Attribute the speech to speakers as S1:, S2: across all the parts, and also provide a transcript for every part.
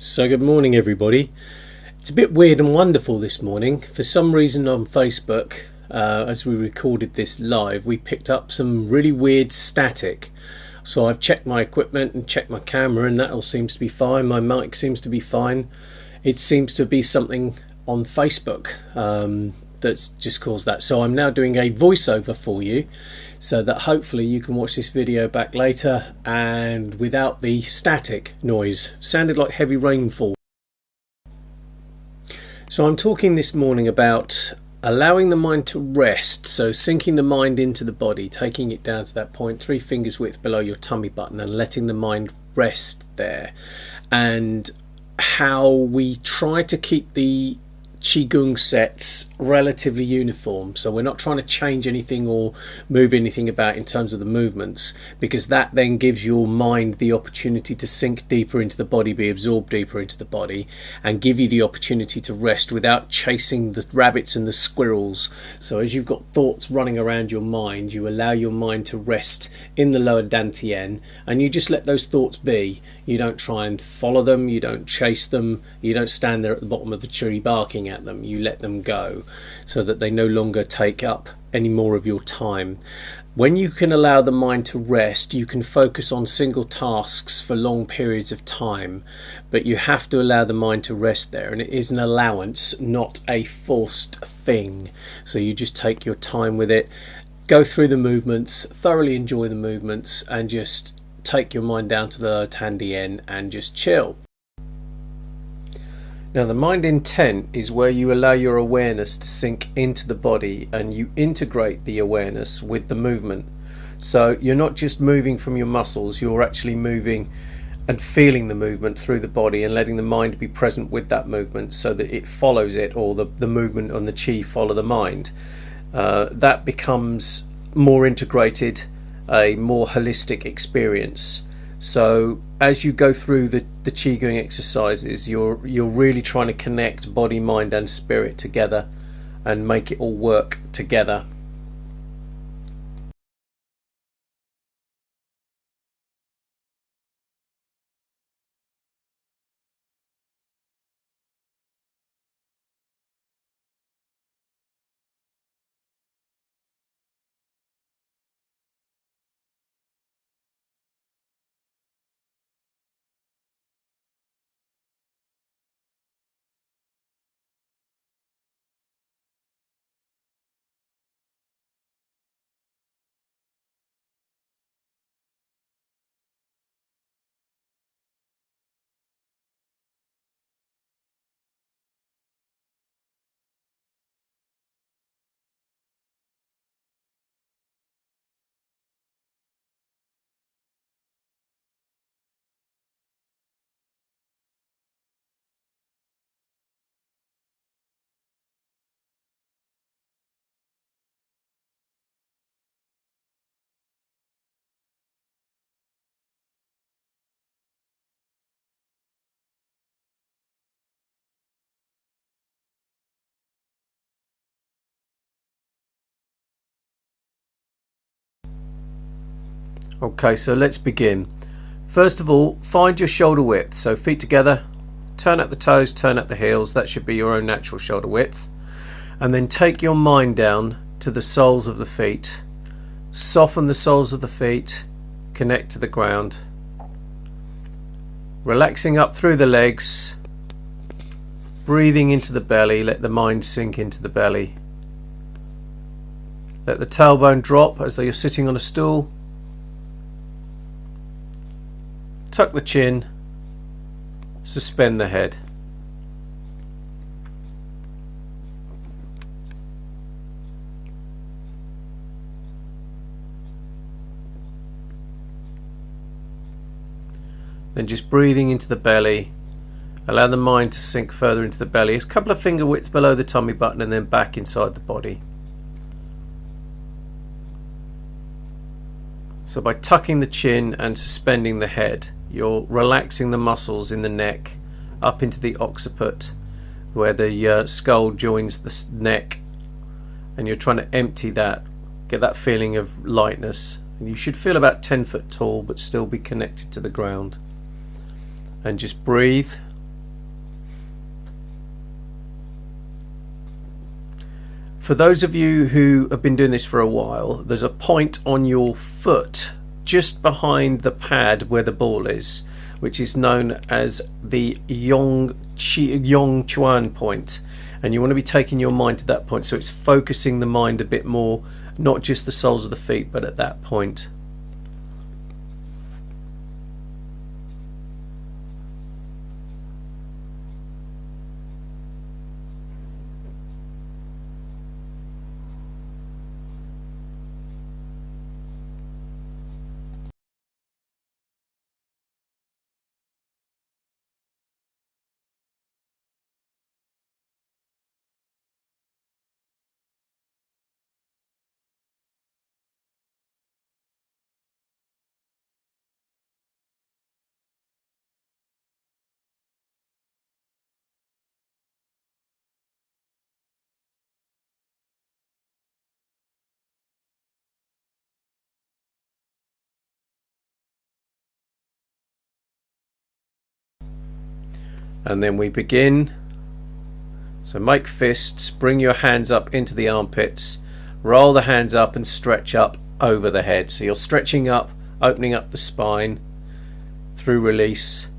S1: So good morning everybody. It's a bit weird and wonderful this morning. For some reason on Facebook, as we recorded this live, we picked up some really weird static. So I've checked my equipment and checked my camera and that all seems to be fine. My mic seems to be fine. It seems to be something on Facebook that's just caused that. So I'm now doing a voiceover for you so that hopefully you can watch this video back later and without the static noise. Sounded like heavy rainfall. So I'm talking this morning about allowing the mind to rest, so sinking the mind into the body, taking it down to that point 3 fingers width below your tummy button and letting the mind rest there, and how we try to keep the Qigong sets relatively uniform, so we're not trying to change anything or move anything about in terms of the movements, because that then gives your mind the opportunity to sink deeper into the body, be absorbed deeper into the body, and give you the opportunity to rest without chasing the rabbits and the squirrels. So as you've got thoughts running around your mind, you allow your mind to rest in the lower Dantien and you just let those thoughts be. You don't try and follow them, you don't chase them, you don't stand there at the bottom of the tree barking at them. You let them go so that they no longer take up any more of your time. When you can allow the mind to rest, you can focus on single tasks for long periods of time, but you have to allow the mind to rest there, and it is an allowance, not a forced thing. So you just take your time with it, go through the movements, thoroughly enjoy the movements, and just take your mind down to the Dantien and just chill. Now the mind intent is where you allow your awareness to sink into the body and you integrate the awareness with the movement. So you're not just moving from your muscles, you're actually moving and feeling the movement through the body and letting the mind be present with that movement so that it follows it, or the movement and the chi follow the mind. That becomes more integrated, a more holistic experience. So as you go through the Qigong exercises, you're really trying to connect body, mind and spirit together and make it all work together. Okay, so let's begin. First of all, find your shoulder width. So feet together, turn at the toes, turn at the heels. That should be your own natural shoulder width. And then take your mind down to the soles of the feet. Soften the soles of the feet, connect to the ground. Relaxing up through the legs, breathing into the belly, let the mind sink into the belly. Let the tailbone drop as though you're sitting on a stool. Tuck the chin, suspend the head. Then just breathing into the belly, allow the mind to sink further into the belly, a couple of finger widths below the tummy button and then back inside the body. So by tucking the chin and suspending the head, you're relaxing the muscles in the neck up into the occiput where the skull joins the neck, and you're trying to empty that, get that feeling of lightness. And you should feel about 10 foot tall but still be connected to the ground. And just breathe For those of you who have been doing this for a while, there's a point on your foot just behind the pad where the ball is, which is known as the Yong Chuan point, and you want to be taking your mind to that point, so it's focusing the mind a bit more, not just the soles of the feet, but at that point. And then we begin. So make fists, bring your hands up into the armpits, roll the hands up and stretch up over the head. So you're stretching up, opening up the spine through release.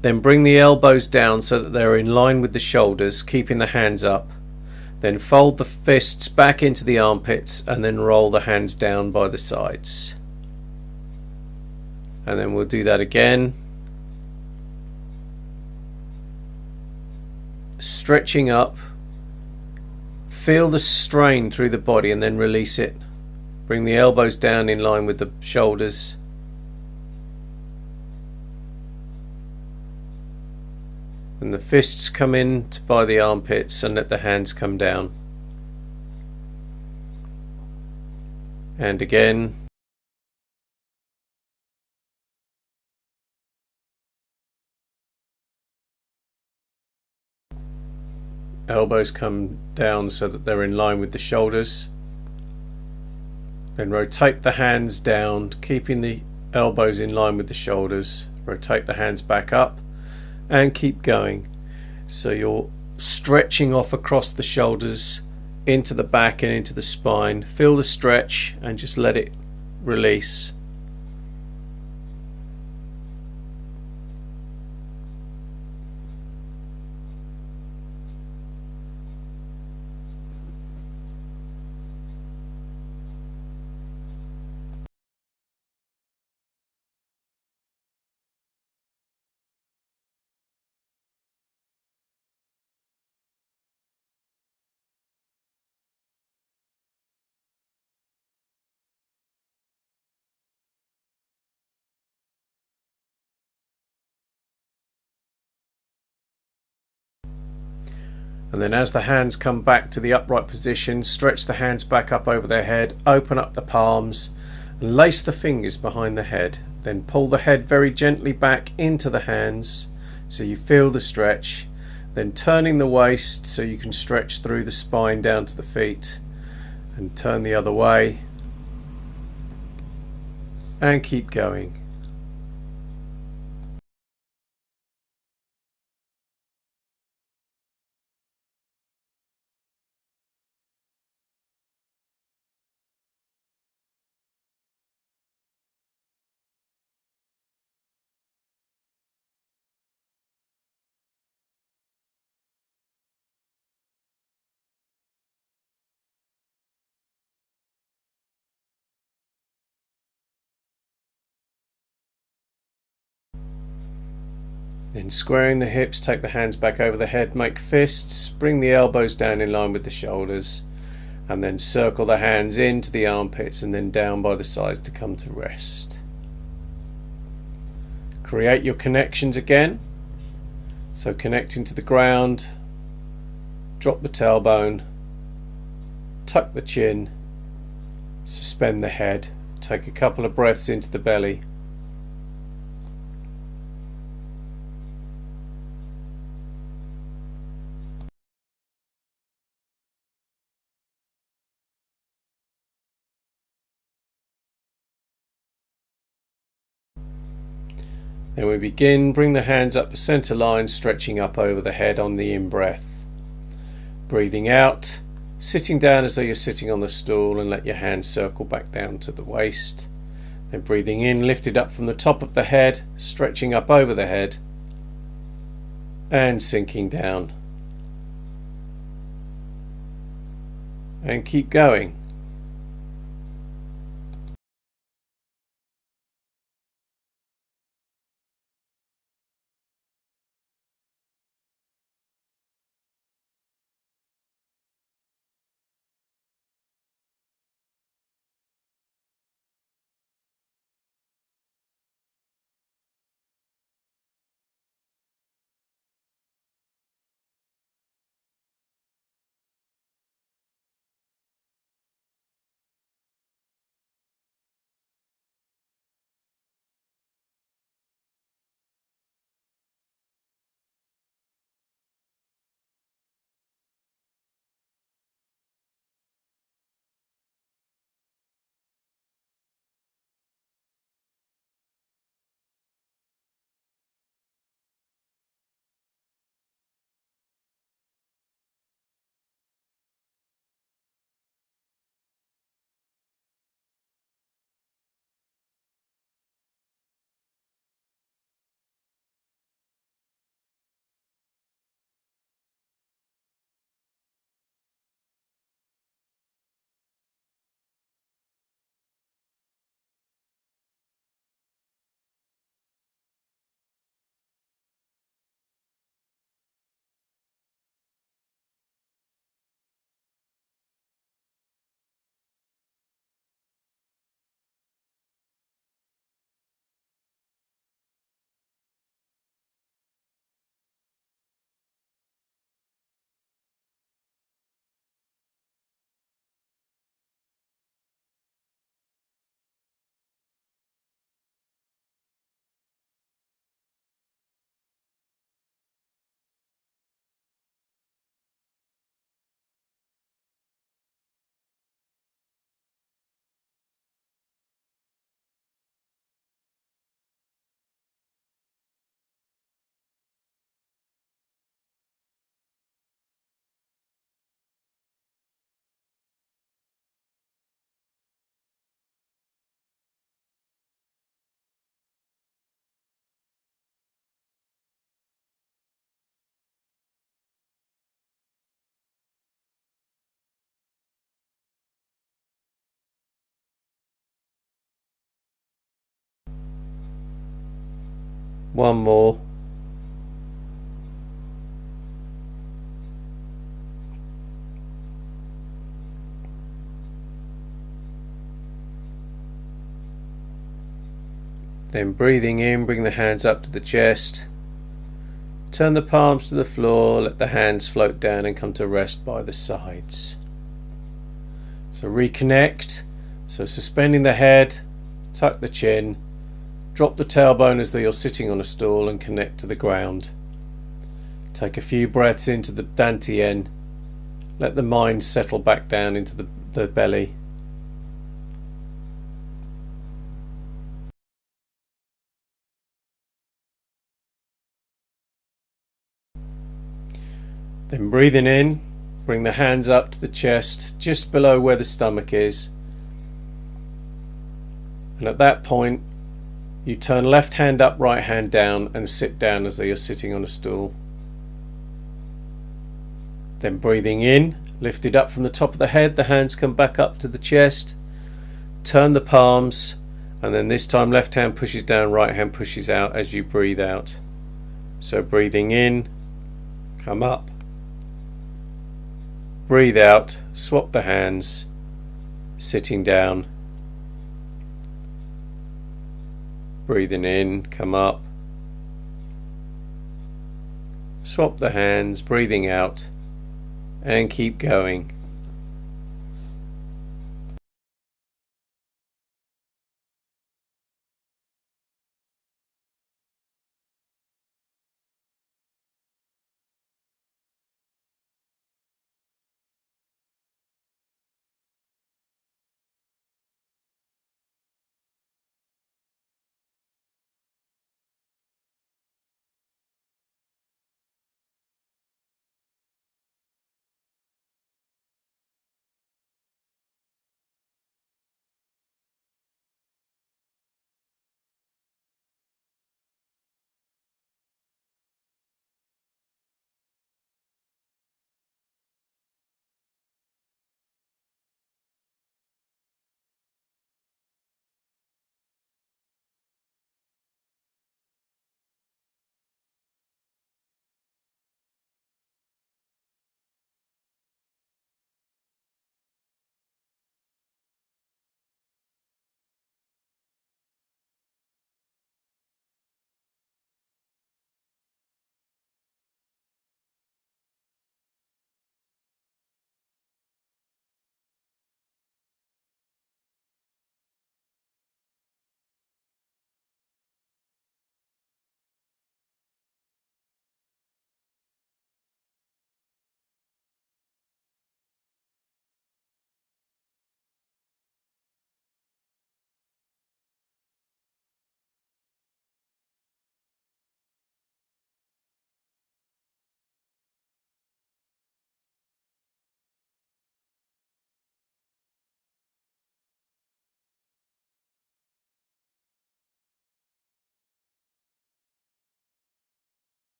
S1: Then bring the elbows down so that they're in line with the shoulders, keeping the hands up. Then fold the fists back into the armpits and then roll the hands down by the sides. And then we'll do that again. Stretching up, feel the strain through the body and then release it. Bring the elbows down in line with the shoulders. And the fists come in by the armpits and let the hands come down. And again. Elbows come down so that they're in line with the shoulders. Then rotate the hands down, keeping the elbows in line with the shoulders. Rotate the hands back up and keep going. So you're stretching off across the shoulders into the back and into the spine. Feel the stretch and just let it release. And then as the hands come back to the upright position, stretch the hands back up over their head, open up the palms and lace the fingers behind the head. Then pull the head very gently back into the hands so you feel the stretch. Then turning the waist so you can stretch through the spine down to the feet, and turn the other way and keep going. Then squaring the hips, take the hands back over the head, make fists, bring the elbows down in line with the shoulders, and then circle the hands into the armpits and then down by the sides to come to rest. Create your connections again. So connecting to the ground, drop the tailbone, tuck the chin, suspend the head, take a couple of breaths into the belly. Then we begin, bring the hands up the center line, stretching up over the head on the in-breath. Breathing out, Sitting down as though you're sitting on the stool, and let your hands circle back down to the waist. Then breathing in, lifted up from the top of the head, stretching up over the head, and sinking down. And keep going. One more. Then breathing in, bring the hands up to the chest. Turn the palms to the floor, let the hands float down and come to rest by the sides. So reconnect. So suspending the head, tuck the chin, drop the tailbone as though you're sitting on a stool and connect to the ground. Take a few breaths into the Dantien. Let the mind settle back down into the belly. Then breathing in, bring the hands up to the chest, just below where the stomach is. And at that point, you turn left hand up, right hand down, and sit down as though you're sitting on a stool. Then breathing in, lifted up from the top of the head, the hands come back up to the chest. Turn the palms, and then this time left hand pushes down, right hand pushes out as you breathe out. So breathing in, come up. Breathe out, swap the hands, sitting down. Breathing in, come up. Swap the hands, breathing out, and keep going.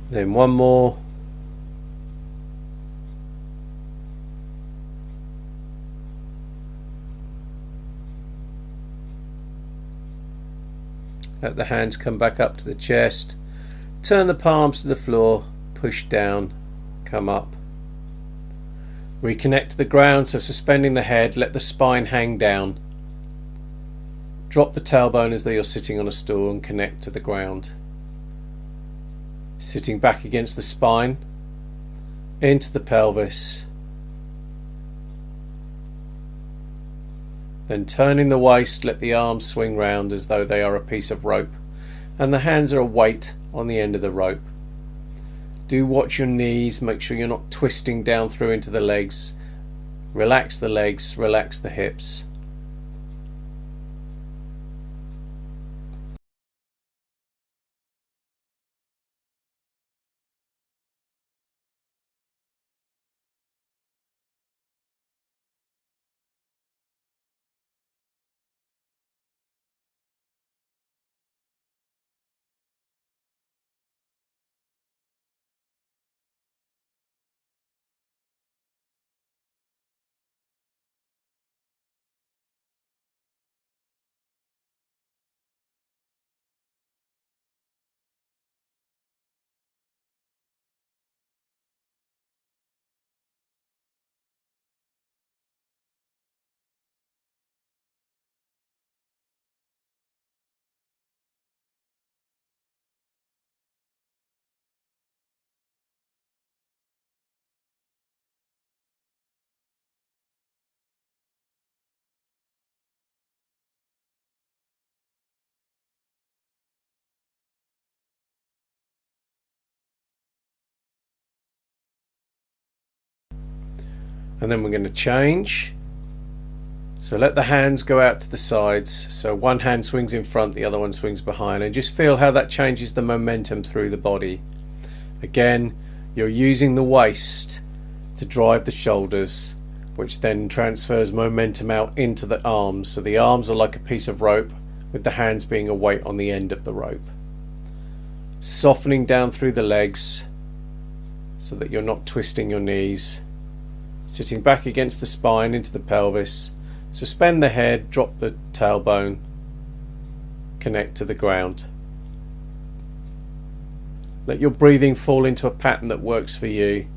S1: Then one more. Let the hands come back up to the chest. Turn the palms to the floor, push down, come up. Reconnect to the ground, so suspending the head, let the spine hang down. Drop the tailbone as though you're sitting on a stool and connect to the ground. Sitting back against the spine, into the pelvis. Then turning the waist, let the arms swing round as though they are a piece of rope and the hands are a weight on the end of the rope. Do watch your knees, make sure you're not twisting down through into the legs. Relax the legs, relax the hips. And then we're going to change. So let the hands go out to the sides. So one hand swings in front, the other one swings behind, and just feel how that changes the momentum through the body. Again, you're using the waist to drive the shoulders, which then transfers momentum out into the arms. So the arms are like a piece of rope, with the hands being a weight on the end of the rope. Softening down through the legs so that you're not twisting your knees. Sitting back against the spine into the pelvis. Suspend the head, drop the tailbone, connect to the ground. Let your breathing fall into a pattern that works for you.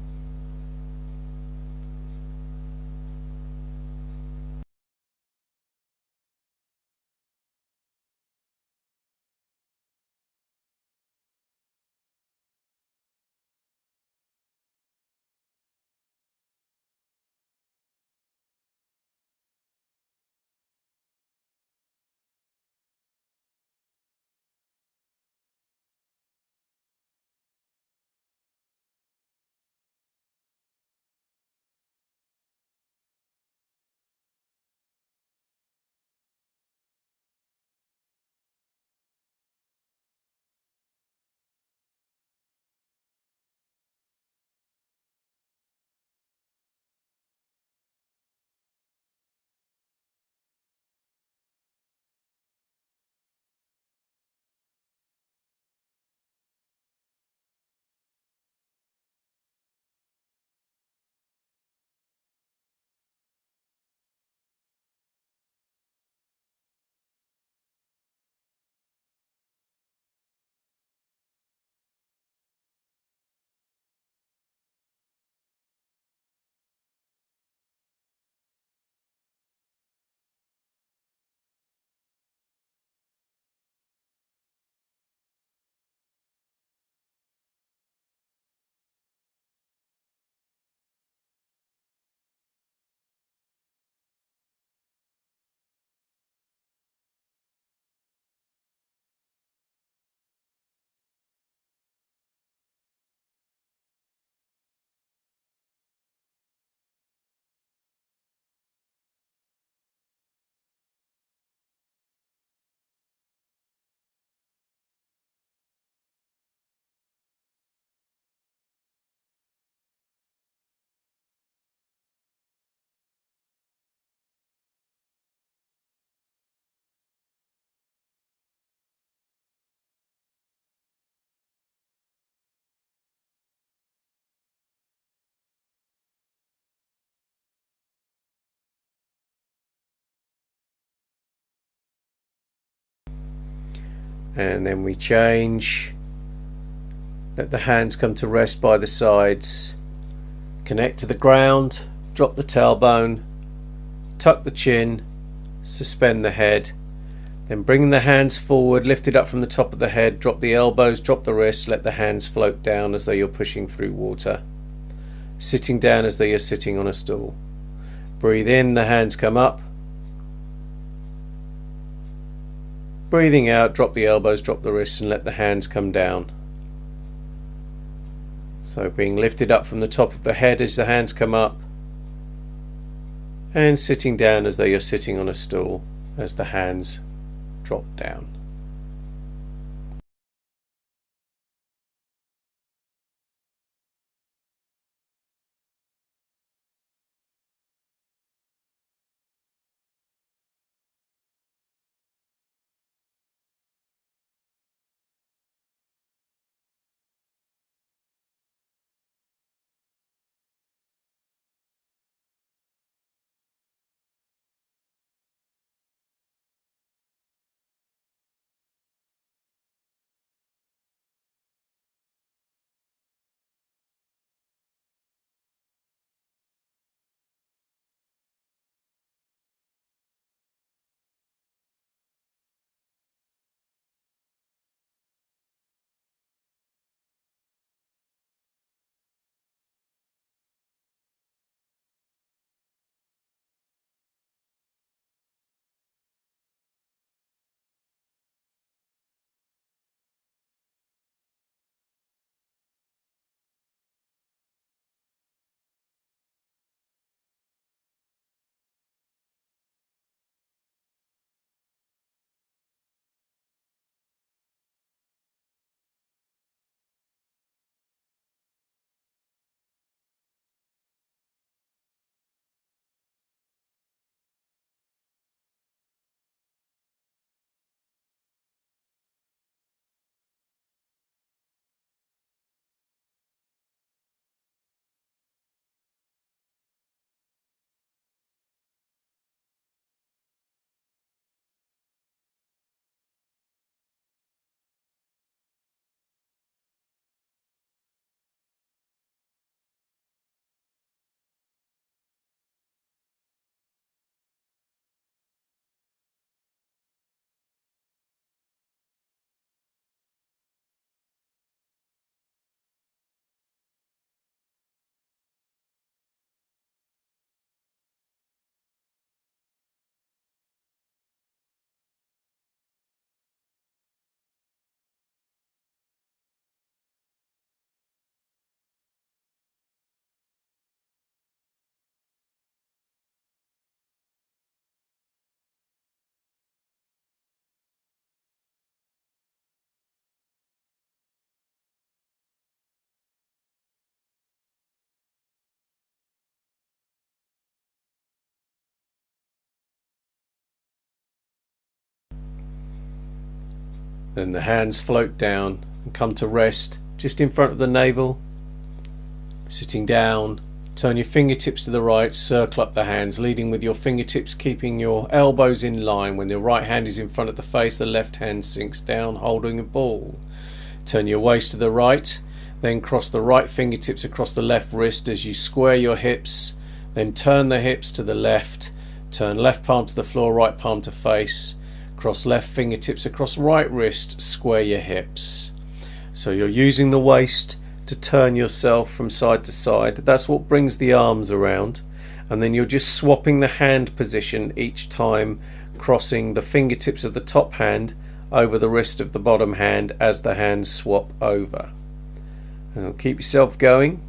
S1: and then we change. Let the hands come to rest by the sides. Connect to the ground, drop the tailbone, tuck the chin, suspend the head. Then bring the hands forward, lift it up from the top of the head, drop the elbows, drop the wrists, let the hands float down as though you're pushing through water. Sitting down as though you're sitting on a stool. Breathe in, the hands come up. Breathing out, drop the elbows, drop the wrists, and let the hands come down. So being lifted up from the top of the head as the hands come up, and sitting down as though you're sitting on a stool as the hands drop down. Then the hands float down and come to rest just in front of the navel. Sitting down, turn your fingertips to the right, circle up the hands, leading with your fingertips, keeping your elbows in line. When the right hand is in front of the face, the left hand sinks down, holding a ball. Turn your waist to the right, then cross the right fingertips across the left wrist as you square your hips, then turn the hips to the left, turn left palm to the floor, right palm to face, cross left fingertips across right wrist, square your hips. So you're using the waist to turn yourself from side to side. That's what brings the arms around, and then you're just swapping the hand position each time, crossing the fingertips of the top hand over the wrist of the bottom hand as the hands swap over. And keep yourself going.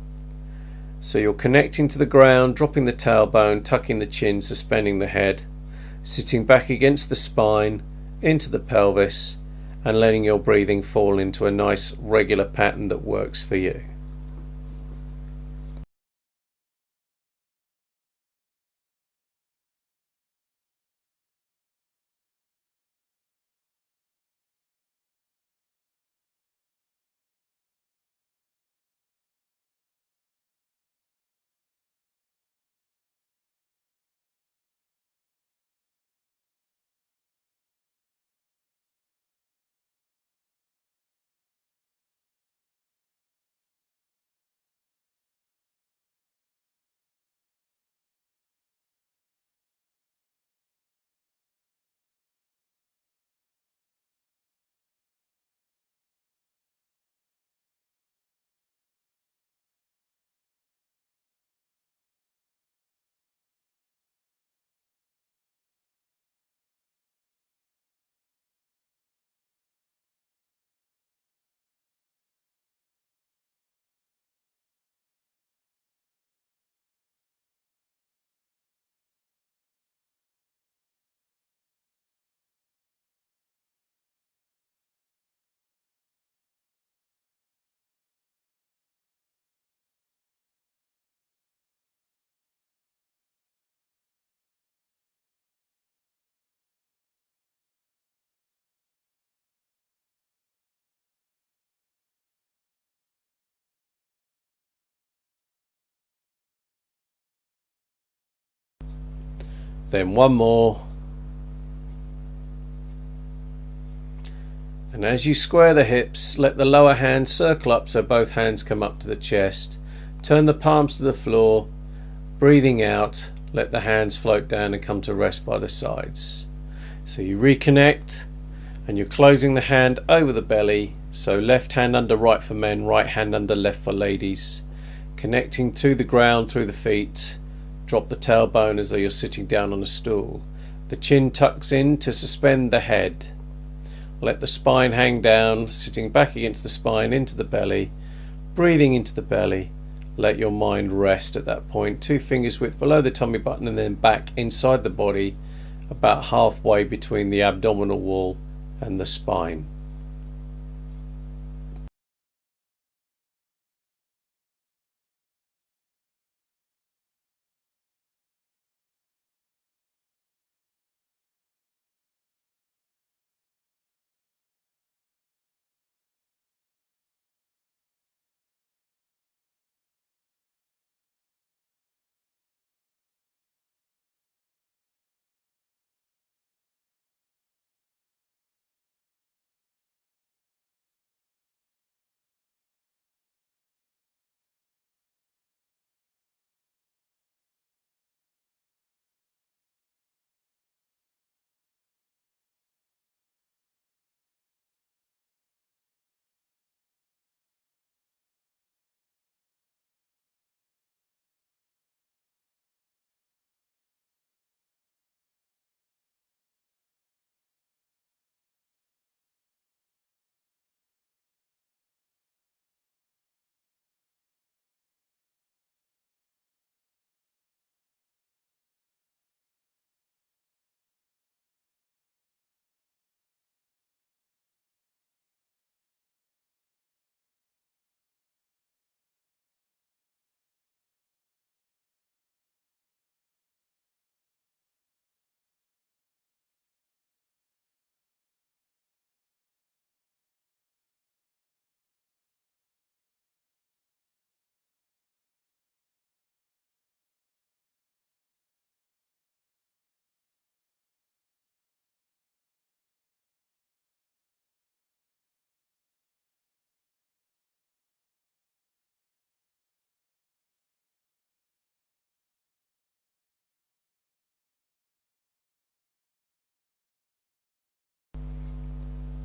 S1: So you're connecting to the ground, dropping the tailbone, tucking the chin, suspending the head, sitting back against the spine, into the pelvis, and letting your breathing fall into a nice regular pattern that works for you. Then one more. And as you square the hips, let the lower hand circle up so both hands come up to the chest. Turn the palms to the floor. Breathing out, let the hands float down and come to rest by the sides. So you reconnect and you're closing the hand over the belly. So left hand under right for men, right hand under left for ladies. Connecting to the ground through the feet. Drop the tailbone as though you're sitting down on a stool. The chin tucks in to suspend the head. Let the spine hang down, sitting back against the spine into the belly. Breathing into the belly. Let your mind rest at that point. 2 fingers width below the tummy button and then back inside the body, about halfway between the abdominal wall and the spine.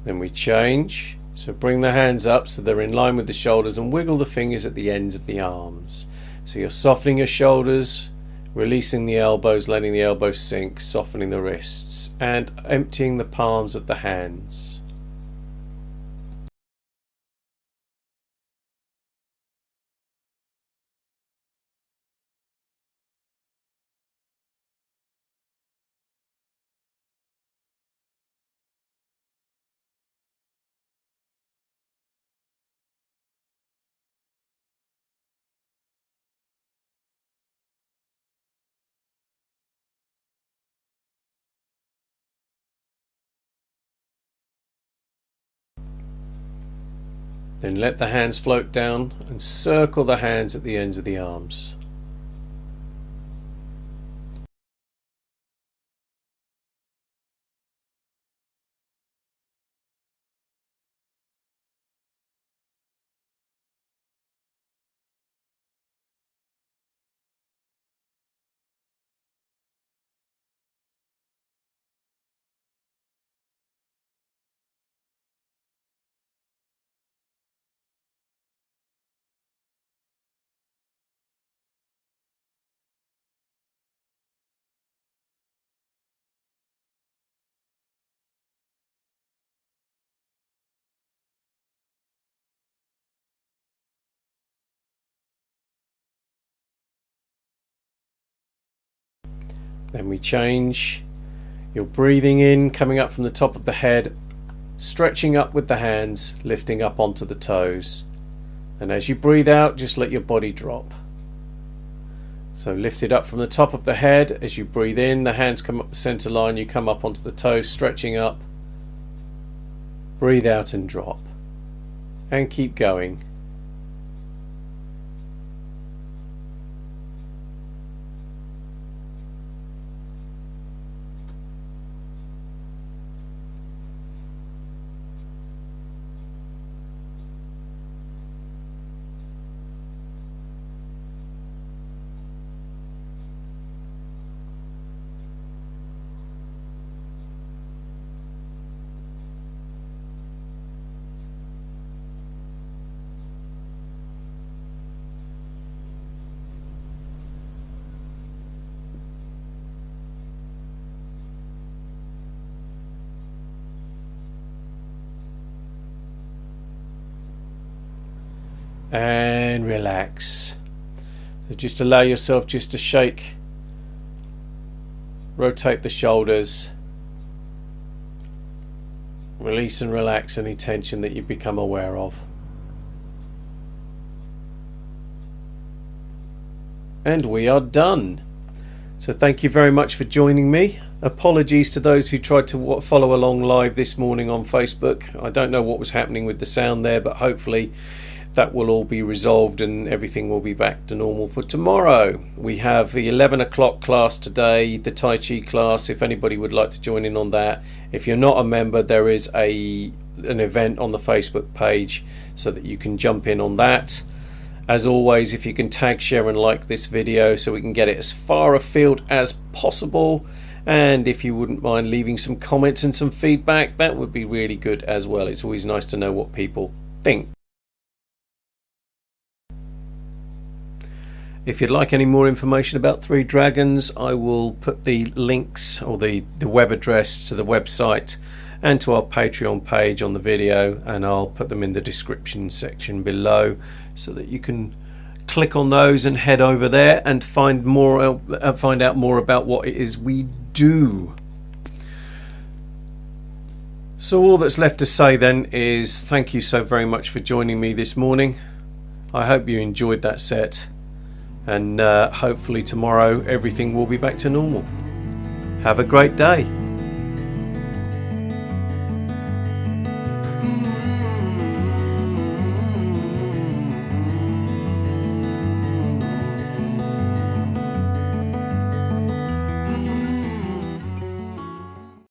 S1: Then we change, so bring the hands up so they're in line with the shoulders and wiggle the fingers at the ends of the arms. So you're softening your shoulders, releasing the elbows, letting the elbows sink, softening the wrists and emptying the palms of the hands. Then let the hands float down and circle the hands at the ends of the arms. Then we change. You're breathing in, coming up from the top of the head, stretching up with the hands, lifting up onto the toes. And as you breathe out, just let your body drop. So lift it up from the top of the head. As you breathe in, the hands come up the center line, you come up onto the toes, stretching up. Breathe out and drop. And keep going. and relax. So just allow yourself just to shake, rotate the shoulders, release and relax any tension that you become aware of. And we are done. So thank you very much for joining me. Apologies to those who tried to follow along live this morning on Facebook. I don't know what was happening with the sound there, but hopefully that will all be resolved and everything will be back to normal for tomorrow. We have the 11 o'clock class today, the Tai Chi class, if anybody would like to join in on that. If you're not a member, there is an event on the Facebook page so that you can jump in on that. As always, if you can tag, share and like this video so we can get it as far afield as possible, and if you wouldn't mind leaving some comments and some feedback, that would be really good as well. It's always nice to know what people think. If you'd like any more information about Three Dragons, I will put the links or the web address to the website and to our Patreon page on the video, and I'll put them in the description section below so that you can click on those and head over there and find out more about what it is we do. So all that's left to say then is thank you so very much for joining me this morning. I hope you enjoyed that set, and hopefully tomorrow everything will be back to normal. Have a great day.